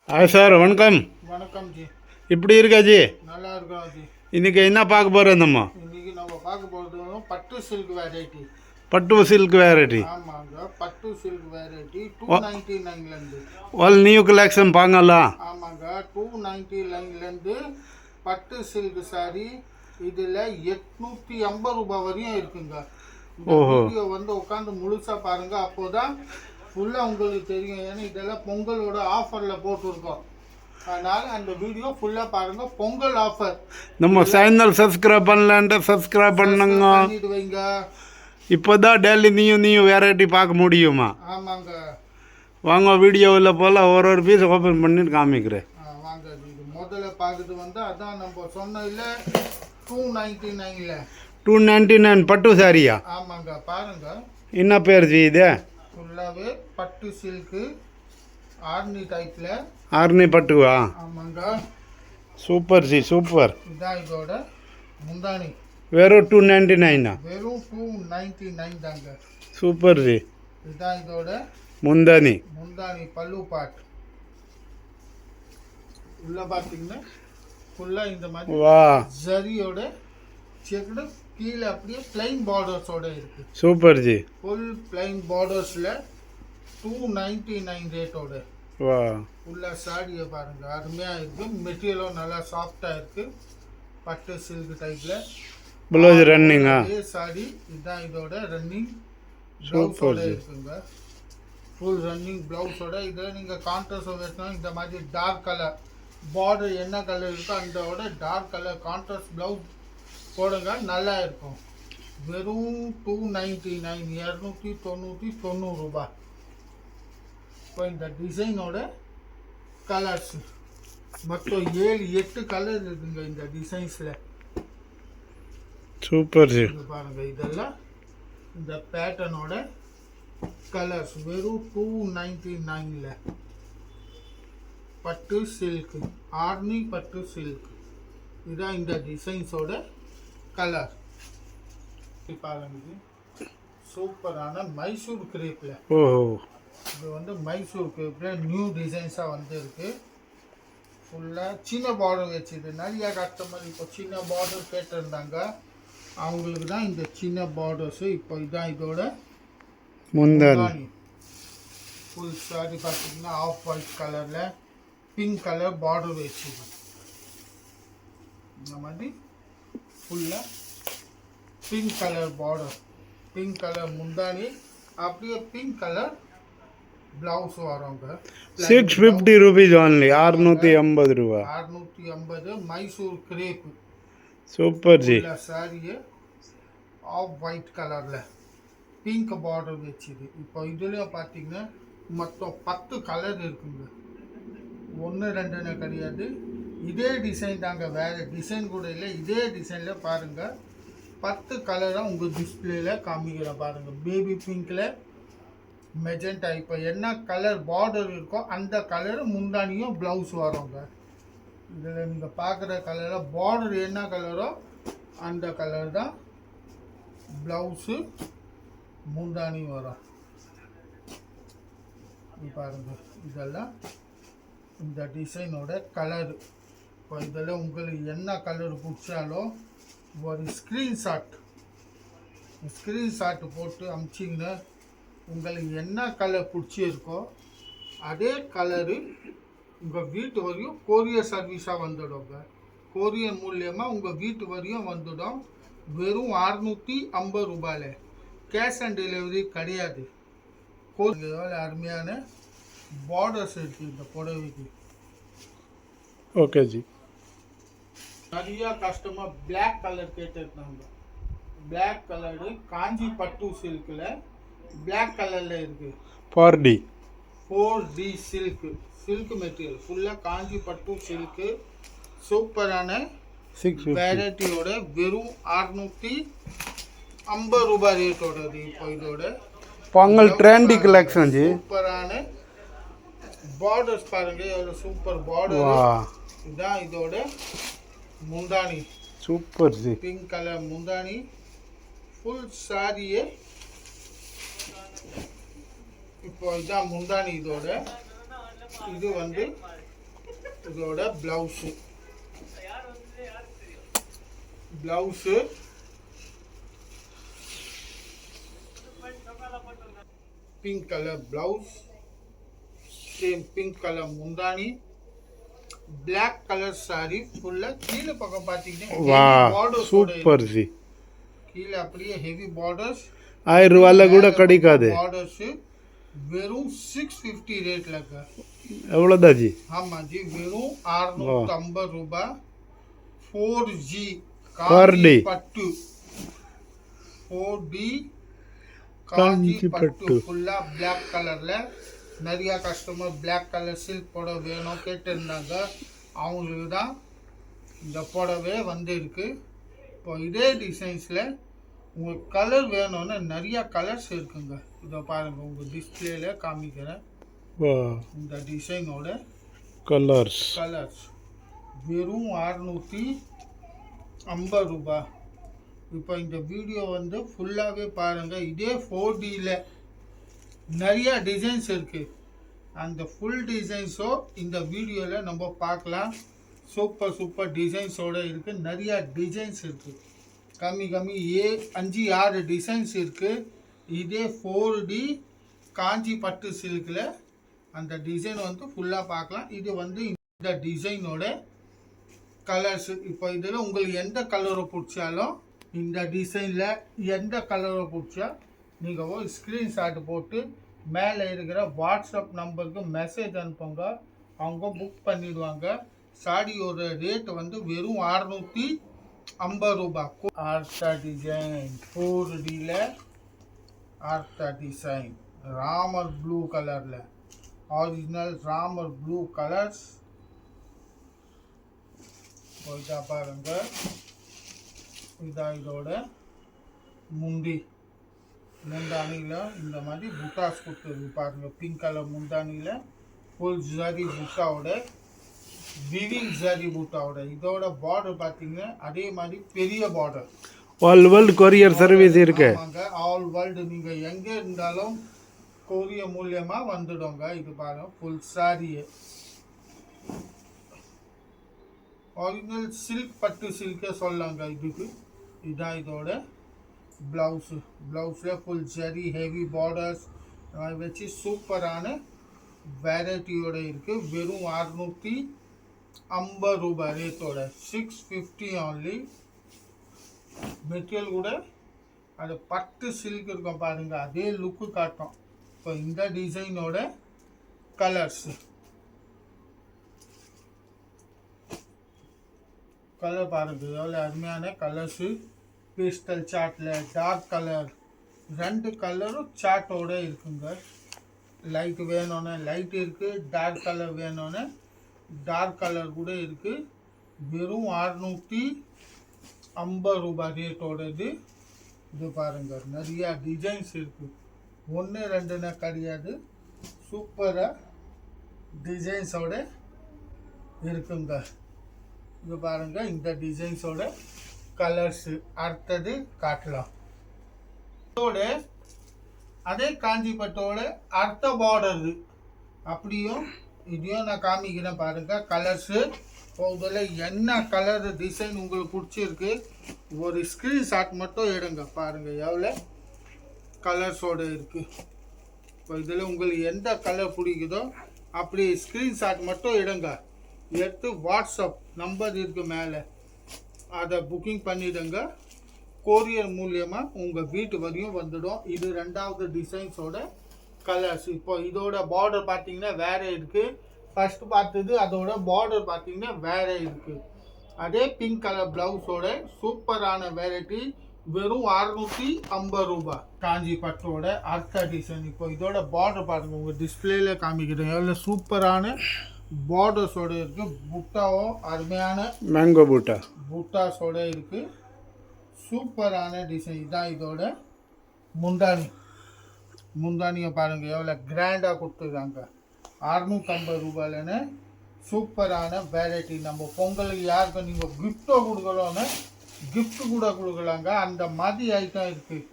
Hi sir वणकम வணக்கம் G. இப்படி இருக்கா ஜி நல்லா இருக்கோம் ஜி. இன்னைக்கு என்ன பார்க்க போகிறோம் நம்ம இன்னைக்கு நம்ம பார்க்க போகிறது பட்டு சில்க் வெரைட்டி. பட்டு சில்க் வெரைட்டி ஆமாங்க, பட்டு சில்க் வெரைட்டி 299லேருந்து. ஆல் நியூ கலெக்ஷன் பார்க்கலாம். ஆமாங்க, 299லேருந்து பட்டு சில்க் சாரி. இதில் 850 ரூபாய் வரையும் இருக்குங்க. இந்த வீடியோ வந்து உட்காந்து முழுசாக பாருங்கள், அப்போ தான் ஃபுல்லாக உங்களுக்கு தெரியும். ஏன்னா இதெல்லாம் பொங்கலோட ஆஃபரில் போட்டிருக்கோம். அதனால் அந்த வீடியோ ஃபுல்லாக பாருங்கள். பொங்கல் ஆஃபர். நம்ம சேனல் சப்ஸ்கிரைப் பண்ணலான்ட்டு சப்ஸ்கிரைப் பண்ணுங்க. பண்ணிட்டு வைங்க. இப்போ தான் டெய்லி நியூ வெரைட்டி பார்க்க முடியுமா? ஆமாங்க, வாங்க வீடியோவில் போல் ஒரு பீஸ் ஓப்பன் பண்ணிட்டு காமிக்கிறேன். வாங்க. இது முதல்ல பார்க்குறது வந்து அதான் நம்ம சொன்னதில்ல 299ல் 299 பட்டு சாரியா? ஆமாங்க, பாருங்க. என்ன பேர் ஜி இது? ஃபுல்லாகவே பட்டு சில்க்கு ஆர்னி டைப்பில். ஆர்னி பட்டுவா? ஆமாங்க, சூப்பர் ஜி சூப்பர். இதான் இதோட முந்தானி. வெறும் 299 வெறும் 299 தாங்க. Super G. இதான் இதோட முந்தானி. பல்லு பாட். உள்ள பார்த்தீங்கன்னா ஃபுல்லாக இந்த மாதிரி வா ஜரியோட செக்குடு கீழே அப்படியே பிளைன் பார்டர்ஸோட இருக்கு. சூப்பர் ஜி. ஃபுல் பிளைன் பார்டர்ஸில் 299 ரேட்டோட. வா, உள்ள சாரியை பாருங்க, அருமையாக இருக்குது. மெட்டீரியலும் நல்லா சாஃப்டாக இருக்குது. பட்டு சில்க் டைப்பில். ப்ளவுஸ் ரன்னிங்கா? இதே சாரி. இதுதான் இதோட ரன்னிங் ப்ளவுஸோட இருக்குங்க. ஃபுல் ரன்னிங் ப்ளவுஸோட. இதில் நீங்கள் கான்ட்ராஸ்ட் வேணும்னா இந்த மாதிரி டார்க் கலர் பார்டர் என்ன கலர் இருக்கோ அந்தோட டார்க் கலர் கான்ட்ராஸ்ட் ப்ளவுஸ் போடுங்க, நல்லா இருக்கும். வெறும் 299 290 ரூபாய். இப்போ இந்த டிசைனோட கலர்ஸ் மொத்தம் 7-8 கலர் இருக்குங்க இந்த டிசைன்ஸில். சூப்பர் ஜி. பாருங்க, இதெல்லாம் இந்த பேட்டர்னோட கலர்ஸ். வெறும் 299ல் பட்டு சில்க் ஆர்னி பட்டு சில்க். இதான் இந்த டிசைன்ஸோட கலர். பாருங்க, சூப்பரான மைசூர் கிரேப்பில். ஓ, இது வந்து மைசூர் கிரேப்பில் நியூ டிசைன்ஸாக வந்துருக்கு. ஃபுல்லாக சின்ன பார்டர் வச்சுது. நிறைய கஸ்டமர் இப்போ சின்ன பார்டர் கேட்டிருந்தாங்க, அவங்களுக்கு தான் இந்த சின்ன பார்டர்ஸு. இப்போ இதுதான் இதோட முந்தானி. ஃபுல் சாரி பார்த்தீங்கன்னா ஆஃப் ஒயிட் கலரில் பிங்க் கலர் பார்டர் வச்சுது. இந்த மாதிரி ஃபுல்லாக pink colour border, pink colour முந்தானி, அப்படியே பிங்க் கலர் ப்ளவுஸ் வரோங்க. 650 rupees only. 650 ரூபா. 650 மைசூர் கிரேப். சூப்பர் ஜி. சாரியே ஆஃப் ஒயிட் கலரில் பிங்க் பார்டர் வச்சுது. இப்போ இதுலேயும் பார்த்தீங்கன்னா மொத்தம் 10 கலர் இருக்குங்க. 1-2 கிடையாது. இதே டிசைன் தாங்க, வேறு டிசைன் கூட இல்லை. இதே டிசைனில் பாருங்கள் 10 கலராக உங்கள் டிஸ்பிளேயில் காமிக்கிறேன் பாருங்கள். பேபி பிங்க்கில் மெஜெண்டா. இப்போ என்ன கலர் பார்டர் இருக்கோ அந்த கலர் முந்தானியும் ப்ளவுஸ் வரோங்க. இதில் நீங்கள் பார்க்குற கலரில் பார்டர் என்ன கலரோ அந்த கலர் தான் ப்ளவுஸு முந்தானி வரும். பாருங்கள், இதெல்லாம் இந்த டிசைனோட கலரு. இப்போ இதில் உங்களுக்கு என்ன கலர் பிடிச்சாலும் ஒரு ஸ்க்ரீன்ஷாட் போட்டு அனுப்பிச்சிங்கன்னா உங்களுக்கு என்ன கலர் பிடிச்சிருக்கோ அதே கலரு உங்கள் வீட்டு வரையும் கொரியர் சர்வீஸாக வந்துடுங்க. கொரியர் மூலியமாக உங்கள் வீட்டு வரையும் வந்துடும். வெறும் 650 ரூபாயில். கேஷ் ஆன் டெலிவரி கிடையாது. எவ்வளோ அருமையான பார்டர்ஸ் இருக்குது இந்த புடவைக்கு. ஓகே ஜி. நிறையா கஸ்டமர் பிளாக் கலர் கேட்டிருந்தாங்க. பிளாக் கலரு காஞ்சி பட்டு சில்கில் பிளாக் கலரில் இருக்குது. 4D silk material. ஃபுல்லாக காஞ்சி பட்டு சில்க்கு. சூப்பரான வெரைட்டியோட வெறும் 650 ரூபாய் ரேட்டோடது. இப்போ இதோட பொங்கல் ட்ரெண்டி கலெக்ஷன் ஜி. சூப்பரான பார்டர்ஸ் பாருங்க, எவ்வளோ சூப்பர் பார்டர். இதுதான் இதோட முந்தானி. சூப்பர் ஜி. பிங்க் கலர் முந்தானி. ஃபுல் சாரியே இப்போ இதுதான் முந்தானி. இதோட இது வந்து இதோட blouse pink colour blouse, same pink colour முந்தானி, பிளாக் கலர் சாரி ஃபுல்லா. கீழே பக்கம் வா பார்த்தீங்கன்னா சூப்பர் ஜி. கீழே அப்படியே ஹெவி பார்டர்ஸ், 1000 ரூபாயில கூட கிடைக்காது. பார்டர்ஸ் வெறும் 650 ரேட்ல. எவ்வளோதான் ஜி? ஆமா ஜி, வெறும் 650 ரூபாய். 4G பட்டு, 4D காஞ்சி பட்டு ஃபுல்லா பிளாக் கலர்ல. நிறைய கஸ்டமர் பிளாக் கலர் சில்க் புடவை வேணும் கேட்டிருந்தாங்க. அவங்களுக்கு தான் இந்த புடவை வந்து இருக்கு. இப்போ இதே டிசைன்ஸில் உங்களுக்கு கலர் வேணும்னா நிறைய கலர்ஸ் இருக்குங்க. இதை பாருங்க, உங்கள் டிஸ்பிளேல காமிக்கிறேன். இந்த டிசைனோட கலர்ஸ் வெறும் 650 ரூபாய். இப்போ இந்த வீடியோ வந்து ஃபுல்லாகவே பாருங்கள். இதே 4Dயில் நிறையா டிசைன்ஸ் இருக்குது. அந்த ஃபுல் டிசைன்ஸோ இந்த வீடியோவில் நம்ம பார்க்கலாம். சூப்பர் டிசைன்ஸோடு இருக்குது. நிறையா டிசைன்ஸ் இருக்குது. கம்மி 5-6 டிசைன்ஸ் இருக்குது. இதே 4D காஞ்சி பட்டு சில்கில் அந்த டிசைன் வந்து ஃபுல்லாக பார்க்கலாம். இது வந்து இந்த டிசைனோட கலர்ஸு. இப்போ இதில் உங்களுக்கு எந்த கலரை பிடிச்சாலும், இந்த டிசைனில் எந்த கலரை பிடிச்சா நீங்கள் ஒரு ஸ்க்ரீன்ஷாட் போட்டு மேலே இருக்கிற வாட்ஸ்அப் நம்பருக்கு மெசேஜ் அனுப்புங்க. அவங்க புக் பண்ணிடுவாங்க. சாடியோட ரேட்டு வந்து வெறும் 650 ரூபாய். ஆர்த்தா டிசைன் 4Dயில் ஆர்த்தா டிசைன் ராமர் ப்ளூ கலரில், ஒரிஜினல் ராமர் ப்ளூ கலர்ஸ். இதா பாருங்க, இதான் இதோட முந்தானியில் இந்த மாதிரி புட்டாஸ் கொடுத்துருக்கு பாருங்க. பிங்க் கலர் முந்தானியில் ஃபுல் ஜரி புட்டாவோட, விவிங் ஜரி புட்டாவோட. இதோட பார்டர் பார்த்தீங்கன்னா அதே மாதிரி பெரிய border. All world courier service இருக்கு. ஆல் வேர்ல்டு நீங்கள் எங்கே இருந்தாலும் கொரியர் மூலியமாக வந்துடுங்க. இது பாருங்க, ஃபுல் சாரியே ஒரிஜினல் சில்க் பட்டு சில்கே சொல்லாங்க இதுக்கு. இதுதான் இதோட ப்ளவுஸில் ஃபுல் ஜரி ஹெவி பார்டர்ஸ் வச்சு சூப்பரான வெரைட்டியோட இருக்குது. வெறும் 650 ரூபாய் ரேட்டோட. 650 only. மெட்டீரியல் கூட அது பட்டு சில்க் இருக்கும் பாருங்கள், அதே லுக்கு காட்டும். இப்போ இந்த டிசைனோட கலர் பாருங்க, எவ்வளோ அருமையான கலர்ஸு. பேஸ்டல் சார்ட்டில் டார்க் கலர், 2 கலரும் சார்ட்டோட இருக்குங்க. லைட் வேணும்னா லைட் இருக்குது, டார்க் கலர் வேணும்னா டார்க் கலர் கூட இருக்குது. வெறும் 650 ரூபாய் ரேட்டோடது. இது பாருங்கள், நிறையா டிசைன்ஸ் இருக்குது. 1-2 கிடையாது, சூப்பராக டிசைன்ஸோட இருக்குங்க. இது பாருங்கள், இந்த டிசைன்ஸோட கலர்ஸு. அடுத்தது காட்டலாம். இதோட அதே காஞ்சிபட்டோட அடுத்த பார்டரு அப்படியும் இதையும் நான் காமிக்கிறேன் பாருங்கள். கலர்ஸு இதில் என்ன கலர் டிசைன் உங்களுக்கு பிடிச்சிருக்கு ஒரு ஸ்க்ரீன்ஷாட் மட்டும் எடுங்க. பாருங்கள் எவ்வளோ கலர்ஸோடு இருக்குது. இப்போ இதில் உங்களுக்கு எந்த கலர் பிடிக்குதோ அப்படி ஸ்க்ரீன்ஷாட் மட்டும் எடுங்க. எடுத்து வாட்ஸ்அப் நம்பர் இருக்குது மேலே, அதை புக்கிங் பண்ணிவிடுங்க. கொரியர் மூலியமாக உங்கள் வீட்டு வரையும் வந்துடும். இது 2வது டிசைன்ஸோட கலர்ஸ். இப்போ இதோட பார்டர் பார்த்தீங்கன்னா வேறு இருக்குது. ஃபஸ்ட்டு பார்த்தது அதோட பார்டர் பார்த்தீங்கன்னா வேறு இருக்குது. அதே பிங்க் கலர் ப்ளவுஸோட சூப்பரான வெரைட்டி. வெறும் 650 ரூபாய். காஞ்சி பட்டோட அடுத்த டிசைன். இப்போ இதோட பார்டர் பாருங்கள், உங்கள் டிஸ்பிளேல காமிக்கிறேன் எவ்வளோ சூப்பரான பார்டர்ஸோட இருக்குது. புட்டாவும் அருமையான மேங்கோ புட்டாஸோட இருக்குது. சூப்பரான டிசைன். இதுதான் இதோட முந்தானியை பாருங்கள் எவ்வளோ கிராண்டாக கொடுத்துருக்காங்க. 650 ரூபாயிலன்னு சூப்பரான வெரைட்டி. நம்ம பொங்கலுக்கு யாருக்கும் நீங்கள் கிஃப்டோ கொடுக்கலன்னு கிஃப்ட் கூட கொடுக்கலாங்க. அந்த மாதிரி ஐட்டம் இருக்குது,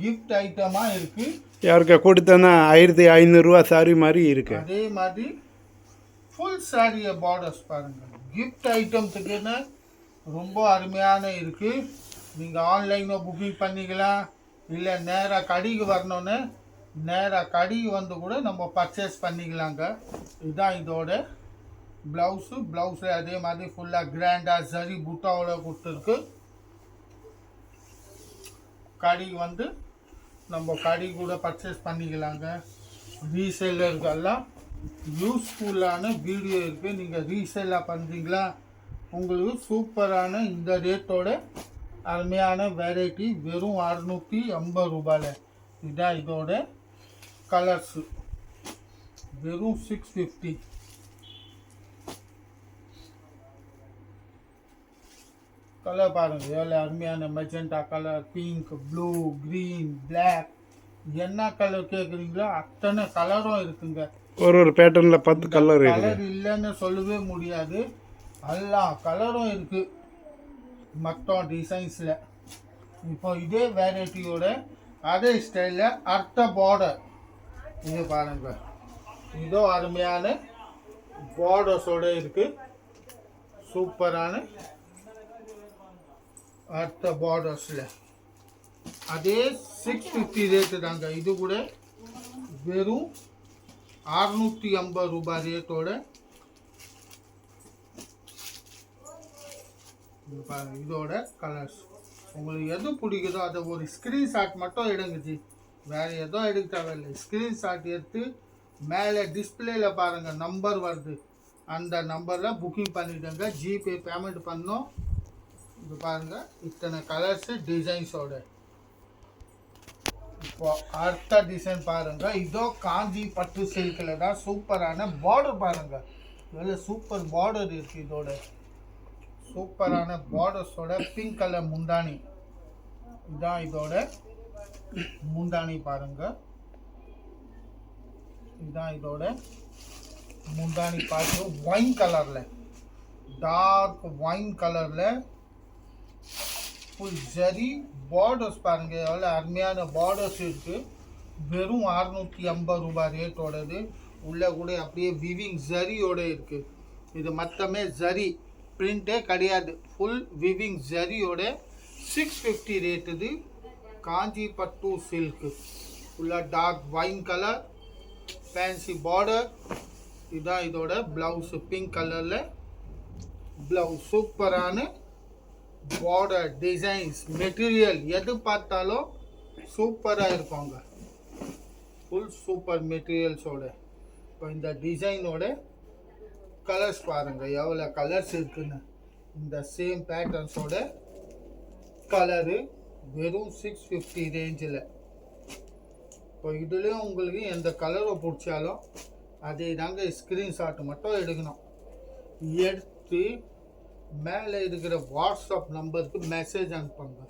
கிஃப்ட் ஐட்டமாக இருக்குது. யாருக்கா கொடுத்தனா 1500 ரூபா சாரி மாதிரி இருக்குது. அதே மாதிரி ஃபுல் சாரியை பார்டர்ஸ் பாருங்கள். கிஃப்ட் ஐட்டம்ஸுக்குன்னு ரொம்ப அருமையான இருக்குது. நீங்கள் ஆன்லைனில் புக்கிங் பண்ணிக்கலாம், இல்லை நேராக கடைக்கு வரணுன்னு நேராக கடைக்கு வந்து கூட நம்ம பர்ச்சேஸ் பண்ணிக்கலாங்க. இதுதான் இதோட ப்ளவுஸு அதே மாதிரி ஃபுல்லாக கிராண்டாக சரி புட்டாவோட கொடுத்துருக்கு. கடைக்கு வந்து நம்ம கடைக்கு கூட பர்ச்சேஸ் பண்ணிக்கலாங்க. ரீசேலருக்கெல்லாம் யூஸ்ஃபுல்லான வீடியோ இருக்குது. நீங்கள் ரீசேலாக பண்ணுறீங்களா, உங்களுக்கு சூப்பரான இந்த ரேட்டோட அருமையான வெரைட்டி வெறும் 650 ரூபாயில். இதுதான் இதோட கலர்ஸு, வெறும் 650. கலர் பாருங்கள் எவ்வளோ அருமையான magenta colour, pink, blue, green, black, என்ன கலர் கேட்குறீங்களோ அத்தனை கலரும் இருக்குங்க. ஒரு பேட்டர்னில் 10 கலர் கலர் இல்லைன்னு சொல்லவே முடியாது, எல்லா கலரும் இருக்குது மற்ற டிசைன்ஸில். இப்போ இதே வெரைட்டியோட அதே ஸ்டைலில் அடுத்த பார்டர் இது பாருங்கள். இதோ அருமையான பார்டர்ஸோடு இருக்குது, சூப்பரான அடுத்த பார்டர்ஸில். அதே 650 ரேட்டு தாங்க. இது கூட வெறும் 650 ரூபாய் ரேட்டோட. இதோட கலர்ஸ் உங்களுக்கு எது பிடிக்குதோ அதை ஒரு ஸ்க்ரீன்ஷாட் மட்டும் எடுங்குச்சு, வேறு எதுவும் எடுக்க தேவையில்லை. ஸ்க்ரீன்ஷாட் எடுத்து மேலே டிஸ்பிளேல பாருங்கள் நம்பர் வருது, அந்த நம்பரில் புக்கிங் பண்ணிவிடுங்க. ஜிபே பேமெண்ட் பண்ணோம். இது பாருங்கள் இத்தனை கலர்ஸு டிசைன்ஸோட. இப்போ அடுத்த டிசைன் பாருங்கள். இதோ காஞ்சி பட்டு சில்கில் தான் சூப்பரான பார்டர் பாருங்கள், இதில் சூப்பர் பார்டர் இருக்குது. இதோட சூப்பரான பார்டர்ஸோட பிங்க் கலர் முந்தானி. இதுதான் இதோட முந்தானி பாருங்கள். இதுதான் இதோட முந்தானி பார்த்து ஒயின் கலரில், டார்க் ஒயின் கலரில் ஃபுல் ஜரி பார்டர்ஸ் பாருங்கள் எவ்வளோ அருமையான பார்டர்ஸ் இருக்குது. வெறும் 650 ரூபாய் ரேட்டோடது. உள்ளே கூட அப்படியே விவிங் ஜரியோடு இருக்குது. இது மொத்தமே ஜரி, பிரிண்டே கிடையாது, ஃபுல் விவிங் ஜரியோட 650 ரேட். இது காஞ்சி பட்டு சில்க்கு, ஃபுல்லாக dark wine colour, fancy border. இதுதான் இதோட ப்ளவுஸு, பிங்க் கலரில் ப்ளவுஸ். சூப்பரான பார்டர் டிசைன்ஸ், மெட்டீரியல் எது பார்த்தாலும் சூப்பராக இருப்பாங்க, ஃபுல் சூப்பர் மெட்டீரியல்ஸோட. இப்போ இந்த டிசைனோட கலர்ஸ் பாருங்கள் எவ்வளோ கலர்ஸ் இருக்குன்னு. இந்த சேம் பேட்டர்ன்ஸோட கலரு வெறும் 650 ரேஞ்சில். இப்போ இதுலேயும் உங்களுக்கு எந்த கலரை பிடிச்சாலும் அதே தாங்க ஸ்க்ரீன்ஷாட் மட்டும் எடுக்கணும். எடுத்து மேலே இருக்கிற வாட்ஸ்அப் நம்பருக்கு மெசேஜ் அனுப்புங்க.